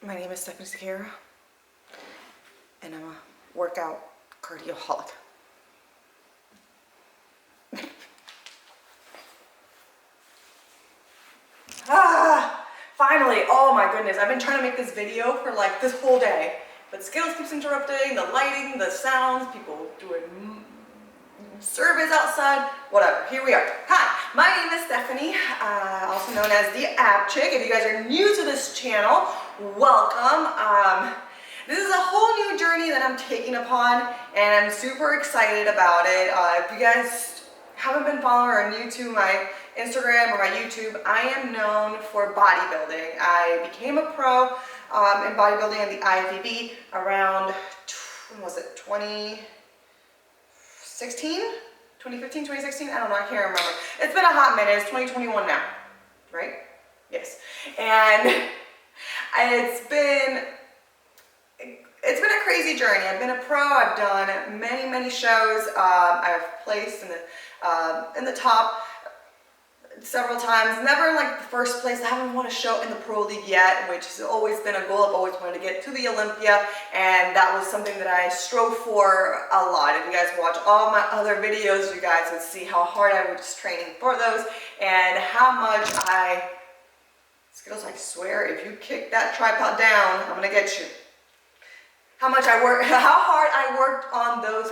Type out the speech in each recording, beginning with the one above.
My name is Stephanie Sakara, and I'm a workout cardioholic. Finally, oh my goodness, I've been trying to make this video for like this whole day, but Skittles keeps interrupting, the lighting, the sounds, people doing service outside, whatever. Here we are. Hi, my name is Stephanie, also known as the Ab Chick. If you guys are new to this channel, welcome. This is a whole new journey that I'm taking upon, and I'm super excited about it. If you guys haven't been following or are new to my Instagram or my YouTube, I am known for bodybuilding. I became a pro in bodybuilding in the IFBB around, when was it, 2016? 2015, 2016? I don't know, I can't remember. It's been a hot minute. It's 2021 now, right? Yes. And it's been a crazy journey. I've been a pro. I've done many shows. I've placed in the top several times. Never in like the first place. I haven't won a show in the pro league yet, which has always been a goal. I've always wanted to get to the Olympia, and that was something that I strove for a lot. If you guys watch all my other videos, you guys would see how hard I was training for those and how much Skittles, I swear, if you kick that tripod down, I'm gonna get you. How hard I worked on those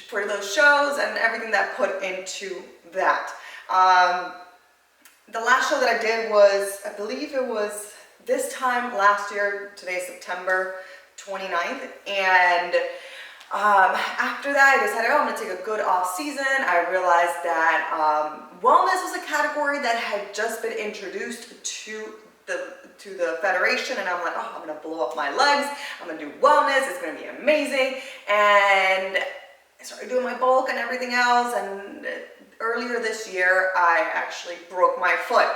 for those shows and everything that put into that. The last show that I did was, I believe it was this time last year. Today is September 29th, and after that I decided, I'm gonna take a good off season. I realized that wellness was a category that had just been introduced to the federation, and I'm like, I'm gonna blow up my legs, I'm gonna do wellness, it's gonna be amazing. And I started doing my bulk and everything else, and earlier this year I actually broke my foot,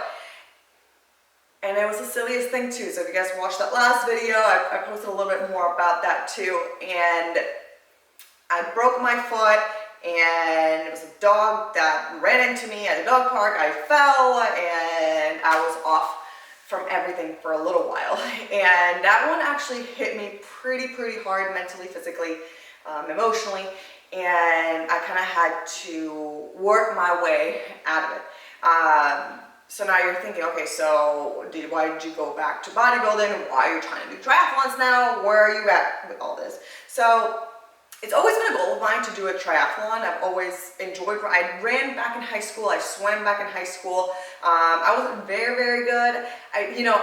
and it was the silliest thing too. So if you guys watched that last video, I posted a little bit more about that too. And I broke my foot, and it was a dog that ran into me at a dog park. I fell, and I was off from everything for a little while, and that one actually hit me pretty hard mentally, physically, emotionally, and I kind of had to work my way out of it. So now you're thinking, okay, so why did you go back to bodybuilding? Why are you trying to do triathlons now? Where are you at with all this? So it's always been a goal of mine to do a triathlon. I've always enjoyed, I ran back in high school, I swam back in high school. I wasn't very good.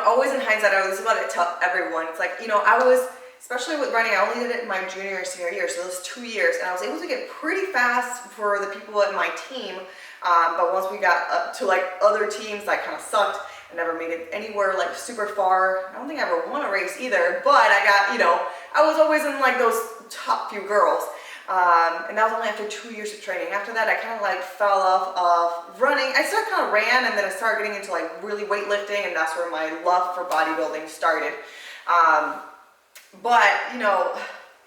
Always in hindsight, I was about to tell everyone, it's like, I was, especially with running, I only did it in my junior and senior year, so those 2 years, and I was able to get pretty fast for the people in my team, but once we got up to like other teams, that kind of sucked. I never made it anywhere like super far. I don't think I ever won a race either, but I got, I was always in like those top few girls, and that was only after 2 years of training. After that, I kind of like fell off of running. I still kind of ran, and then I started getting into like really weightlifting, and that's where my love for bodybuilding started. But in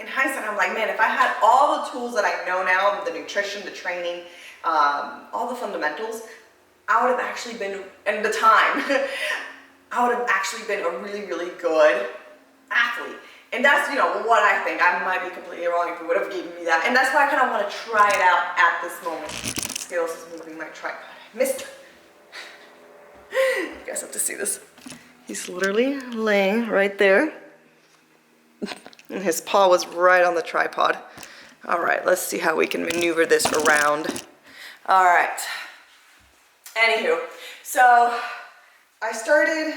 hindsight, I'm like, man, if I had all the tools that I know now, the nutrition, the training, all the fundamentals, I would have actually been, and the time, I would have actually been a really good athlete. And that's, what I think. I might be completely wrong if you would have given me that. And that's why I kind of want to try it out at this moment. Skittles is moving my tripod. Mr. You guys have to see this. He's literally laying right there. And his paw was right on the tripod. All right, let's see how we can maneuver this around. All right. Anywho, so I started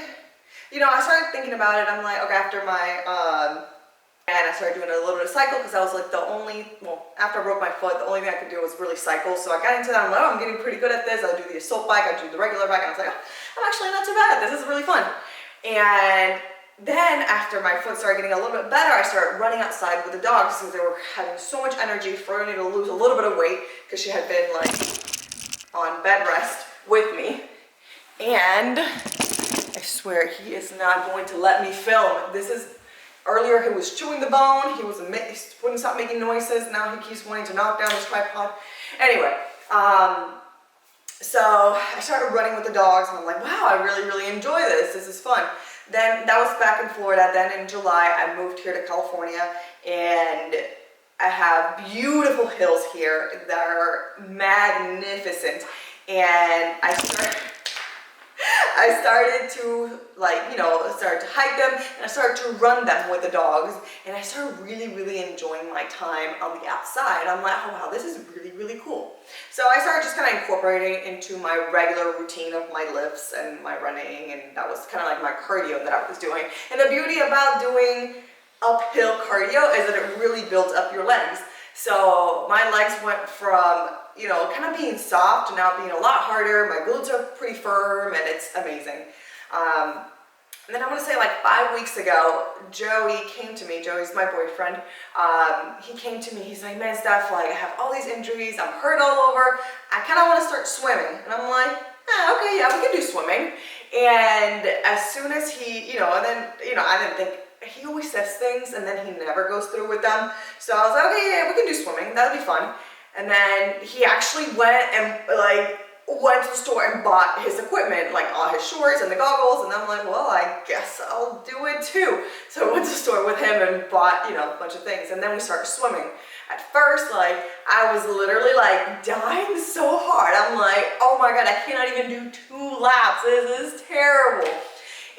thinking about it. I'm like, okay, after my, and I started doing a little bit of cycle, because that was like after I broke my foot, the only thing I could do was really cycle. So I got into that. I'm like, I'm getting pretty good at this. I'll do the assault bike, I do the regular bike, and I was like, I'm actually not too bad at this. This is really fun. And then after my foot started getting a little bit better, I started running outside with the dogs, because they were having so much energy for me to lose a little bit of weight, because she had been like on bed rest with me. And I swear he is not going to let me film. Earlier he was chewing the bone, he wouldn't stop making noises, now he keeps wanting to knock down his tripod. Anyway, so I started running with the dogs, and I'm like, wow, I really enjoy this is fun. Then that was back in Florida. Then in July, I moved here to California, and I have beautiful hills here that are magnificent. And I started to started to hike them, and I started to run them with the dogs, and I started really enjoying my time on the outside. I'm like, oh wow, this is really cool. So I started just kind of incorporating it into my regular routine of my lifts and my running, and that was kind of like my cardio that I was doing. And the beauty about doing uphill cardio is that it really builds up your legs. So my legs went from, kind of being soft to now being a lot harder. My glutes are pretty firm, and it's amazing. And then I want to say like 5 weeks ago, Joey came to me. Joey's my boyfriend. He came to me. He's like, man, Steph, like I have all these injuries. I'm hurt all over. I kind of want to start swimming. And I'm like, okay, yeah, we can do swimming. And as soon as he, and then, I didn't think, he always says things and then he never goes through with them. So I was like, okay, yeah, we can do swimming. That'll be fun. And then he actually went to the store and bought his equipment, like all his shorts and the goggles. And I'm like, well, I guess I'll do it too. So I went to the store with him and bought, a bunch of things. And then we started swimming. At first, I was literally dying so hard. I'm like, oh my God, I cannot even do 2 laps. This is terrible.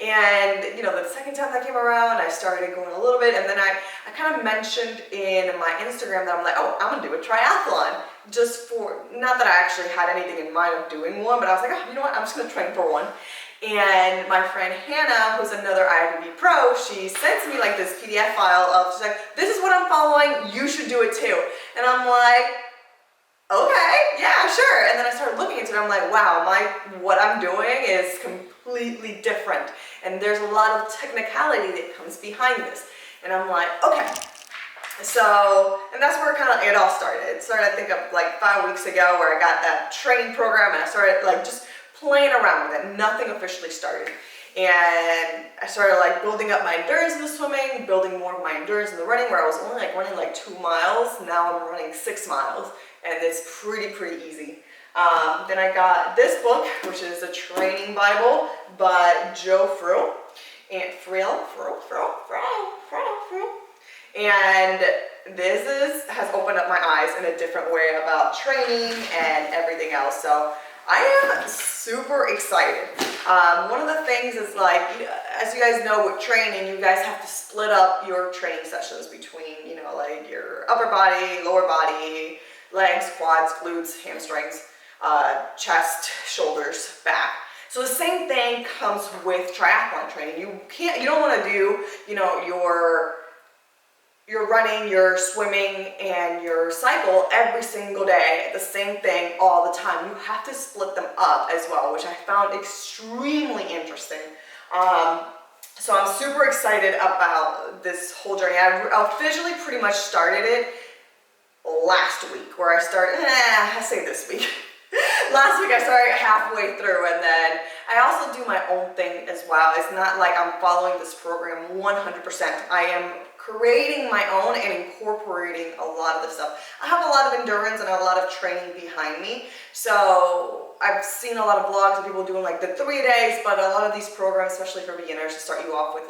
And, the second time that came around, I started going a little bit, and then I kind of mentioned in my Instagram that I'm like, oh, I'm gonna do a triathlon, just for, not that I actually had anything in mind of doing one, but I was like, oh, you know what, I'm just gonna train for one. And my friend Hannah, who's another IFBB Pro, she sends me this PDF file of, she's like, this is what I'm following, you should do it too. And I'm like, okay, yeah, sure. And then I started looking into it. I'm like, wow, what I'm doing is completely different. And there's a lot of technicality that comes behind this. And I'm like, okay. So, and that's where it all started. It started, I think, 5 weeks ago, where I got that training program, and I started just playing around with it. Nothing officially started. And I started building up my endurance in the swimming, building more of my endurance in the running, where I was only running 2 miles. Now I'm running 6 miles. And it's pretty easy. Then I got this book, which is a training Bible by Joe Frill. And And this has opened up my eyes in a different way about training and everything else. So I am super excited. One of the things is as you guys know with training, you guys have to split up your training sessions between, your upper body, lower body, legs, quads, glutes, hamstrings, chest, shoulders, back. So the same thing comes with triathlon training. You don't want to do, your running, your swimming, and your cycle every single day, the same thing all the time. You have to split them up as well, which I found extremely interesting. So I'm super excited about this whole journey. I officially pretty much started it last week, where I started, I say this week. Last week I started halfway through, and then I also do my own thing as well. It's not like I'm following this program 100%. I am creating my own and incorporating a lot of the stuff. I have a lot of endurance and a lot of training behind me. So I've seen a lot of vlogs of people doing the 3 days, but a lot of these programs, especially for beginners, start you off with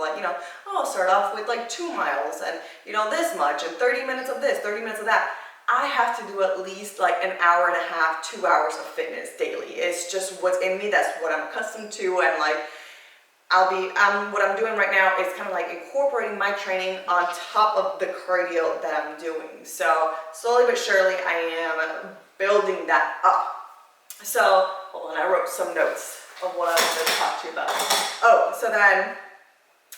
start off with 2 miles and this much and 30 minutes of this, 30 minutes of that. I have to do at least an hour and a half, 2 hours of fitness daily. It's just what's in me. That's what I'm accustomed to, and what I'm doing right now is kind of incorporating my training on top of the cardio that I'm doing. So slowly but surely, I am building that up. So hold on, I wrote some notes of what I wanted to talk to you about. Oh, so then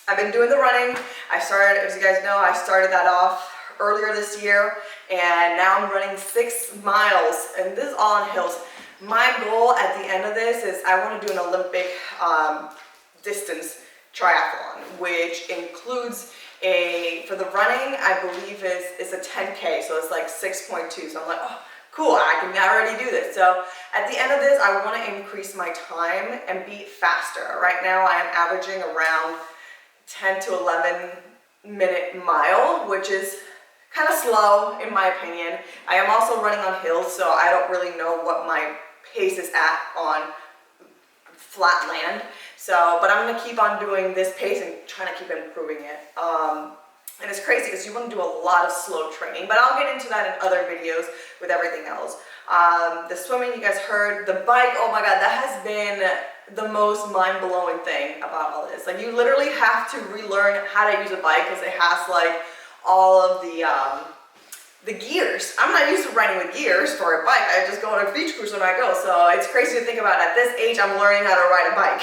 I've been doing the running. I started, as you guys know, I started that off earlier this year, and now I'm running 6 miles, and this is all on hills. My goal at the end of this is I want to do an Olympic distance triathlon, which includes for the running, I believe is a 10K, so it's 6.2. So I'm like, oh, cool, I can already do this. So at the end of this, I want to increase my time and be faster. Right now, I am averaging around 10 to 11 minute mile, which is kind of slow in my opinion. I am also running on hills, so I don't really know what my pace is at on flat land. So, but I'm gonna keep on doing this pace and trying to keep improving it. And it's crazy because you want to do a lot of slow training, but I'll get into that in other videos with everything else. The swimming, you guys heard. The bike, oh my God, that has been the most mind-blowing thing about all this. Like, you literally have to relearn how to use a bike because it has like all of the gears. I'm not used to riding with gears for a bike. I just go on a beach cruise when I go. So it's crazy to think about. At this age, I'm learning how to ride a bike.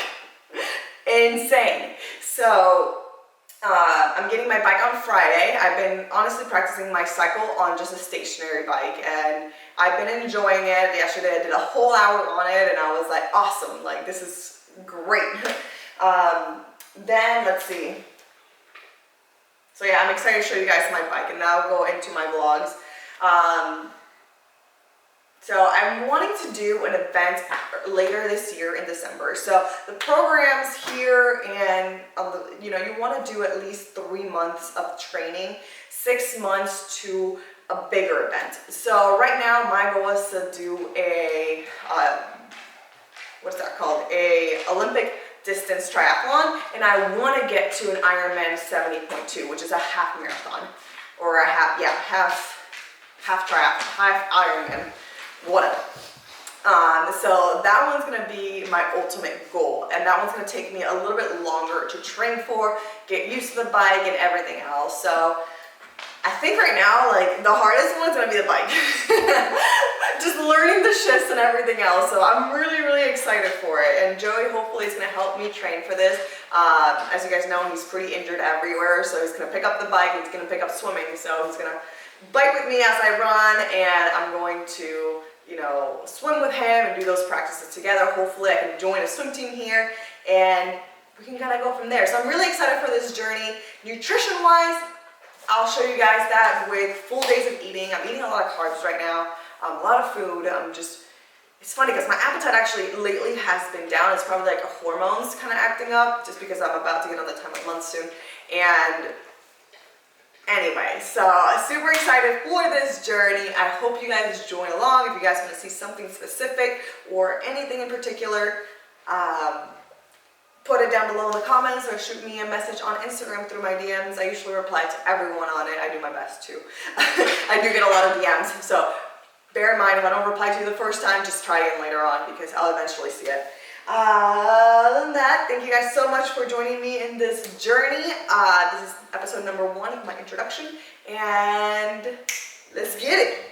Insane. So I'm getting my bike on Friday. I've been honestly practicing my cycle on just a stationary bike, and I've been enjoying it. Yesterday I did a whole hour on it, and I was like, awesome, like this is great. Then let's see. So yeah, I'm excited to show you guys my bike, and now I'll go into my vlogs. So I'm wanting to do an event later this year in December. So the programs here, and you know, you want to do at least 3 months of training, 6 months to a bigger event. So right now my goal is to do a what's that called? A Olympic distance triathlon, and I want to get to an IronMan 70.2, which is a half marathon, or a half Ironman. Whatever. So that one's gonna be my ultimate goal, and that one's gonna take me a little bit longer to train for, get used to the bike and everything else. So I think right now, like, the hardest one's gonna be the bike. Just learning the shifts and everything else. So I'm really, really excited for it. And Joey hopefully is gonna help me train for this. As you guys know, he's pretty injured everywhere, so he's gonna pick up the bike, and he's gonna pick up swimming. So he's gonna bike with me as I run, and I'm going to, you know, swim with him and do those practices together. Hopefully I can join a swim team here, and we can kind of go from there. So I'm really excited for this journey. Nutrition wise, I'll show you guys that with full days of eating. I'm eating a lot of carbs right now, a lot of food. It's funny because my appetite actually lately has been down. It's probably like hormones kind of acting up, just because I'm about to get on the time of month soon. And anyway, so super excited for this journey. I hope you guys join along. If you guys want to see something specific or anything in particular, put it down below in the comments, or shoot me a message on Instagram through my DMs. I usually reply to everyone on it. I do my best too. I do get a lot of DMs, so bear in mind if I don't reply to you the first time, just try again later on, because I'll eventually see it. Other than that, thank you guys so much for joining me in this journey. This is episode number 1 of my introduction, and let's get it.